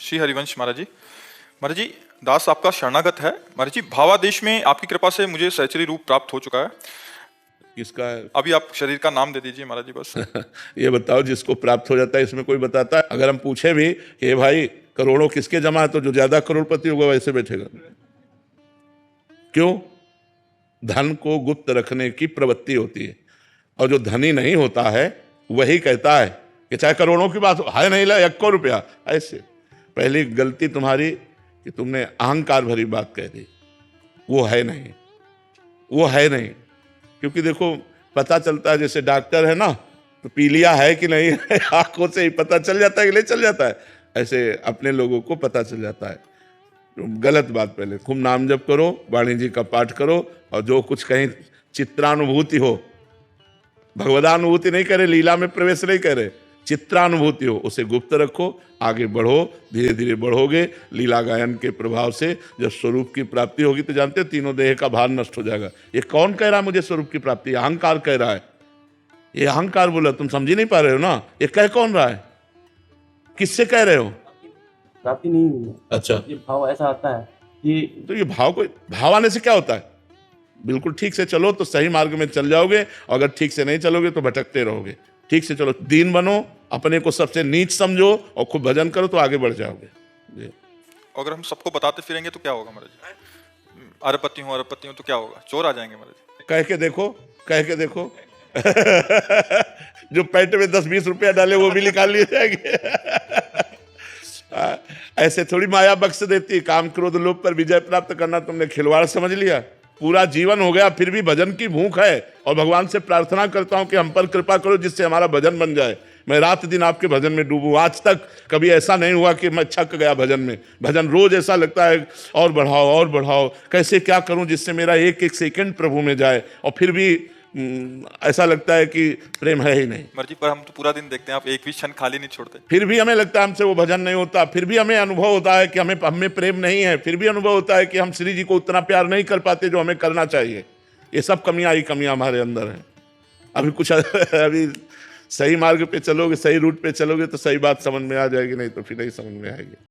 श्री हरिवंश महाराज जी। महाराज जी, दास आपका शरणागत है। महाराज जी, भावादेश में आपकी कृपा से मुझे सहचरी रूप प्राप्त हो चुका है। किसका है? अभी आप शरीर का नाम दे दीजिए महाराज जी बस। ये बताओ, जिसको प्राप्त हो जाता है इसमें कोई बताता है? अगर हम पूछे भी कि भाई करोड़ों किसके जमा है, तो जो ज्यादा करोड़पति होगा वैसे बैठेगा। क्यों? धन को गुप्त रखने की प्रवृत्ति होती है, और जो धनी नहीं होता है वही कहता है कि चाहे करोड़ों की बात हो, है नहीं ला 1 रुपया। ऐसे पहली गलती तुम्हारी कि तुमने अहंकार भरी बात कह दी। वो है नहीं, वो है नहीं। क्योंकि देखो, पता चलता है, जैसे डॉक्टर है ना, तो पीलिया है कि नहीं है आंखों से ही पता चल जाता है कि नहीं चल जाता है। ऐसे अपने लोगों को पता चल जाता है। गलत बात, पहले खूब नाम जप करो, वाणी जी का पाठ करो, और जो कुछ कहीं चित्रानुभूति हो, भगवदानुभूति नहीं करे, लीला में प्रवेश नहीं करे, चित्रानुभूति हो, उसे गुप्त रखो, आगे बढ़ो, धीरे धीरे बढ़ोगे। लीला गायन के प्रभाव से जब स्वरूप की प्राप्ति होगी तो जानते हो तीनों देह का भार नष्ट हो जाएगा। ये कौन कह रहा है मुझे स्वरूप की प्राप्ति? अहंकार कह रहा है। ये अहंकार बोला, तुम समझ ही नहीं पा रहे हो ना। ये कह कौन रहा है? किससे कह रहे हो? प्राप्ति नहीं हुई है। अच्छा, ये भाव ऐसा आता है कि तो ये भाव आने से क्या होता है? बिल्कुल ठीक से चलो तो सही मार्ग में चल जाओगे, और अगर ठीक से नहीं चलोगे तो भटकते रहोगे। ठीक से चलो, दीन बनो, अपने को सबसे नीच समझो, और खूब भजन करो तो आगे बढ़ जाओगे। अगर हम सबको बताते फिरेंगे तो क्या होगा महाराज जी? अरबपति हूँ तो क्या होगा? चोर आ जाएंगे महाराज जी। कह के देखो, कह के देखो जो पेट में 10-20 रुपया डाले वो भी निकाल लिए जाएंगे। ऐसे थोड़ी माया बख्श देती। काम क्रोध लोभ पर विजय प्राप्त करना तुमने खिलवाड़ समझ लिया। पूरा जीवन हो गया फिर भी भजन की भूख है, और भगवान से प्रार्थना करता हूं कि हम पर कृपा करो जिससे हमारा भजन बन जाए। मैं रात दिन आपके भजन में डूबूं। आज तक कभी ऐसा नहीं हुआ कि मैं छक गया भजन में। भजन रोज ऐसा लगता है और बढ़ाओ और बढ़ाओ, कैसे क्या करूं जिससे मेरा एक एक सेकंड प्रभु में जाए, और फिर भी ऐसा लगता है कि प्रेम है ही नहीं। महाराज जी, पर हम तो पूरा दिन देखते हैं, आप एक भी क्षण खाली नहीं छोड़ते। फिर भी हमें लगता है हमसे वो भजन नहीं होता। फिर भी हमें अनुभव होता है कि हमें प्रेम नहीं है। फिर भी अनुभव होता है कि हम श्री जी को उतना प्यार नहीं कर पाते जो हमें करना चाहिए। ये सब कमियां ही कमियां हमारे अंदर हैं। अभी कुछ अभी सही मार्ग पे चलोगे, सही रूट पे चलोगे तो सही बात समझ में आ जाएगी, नहीं तो फिर नहीं समझ में आएगी।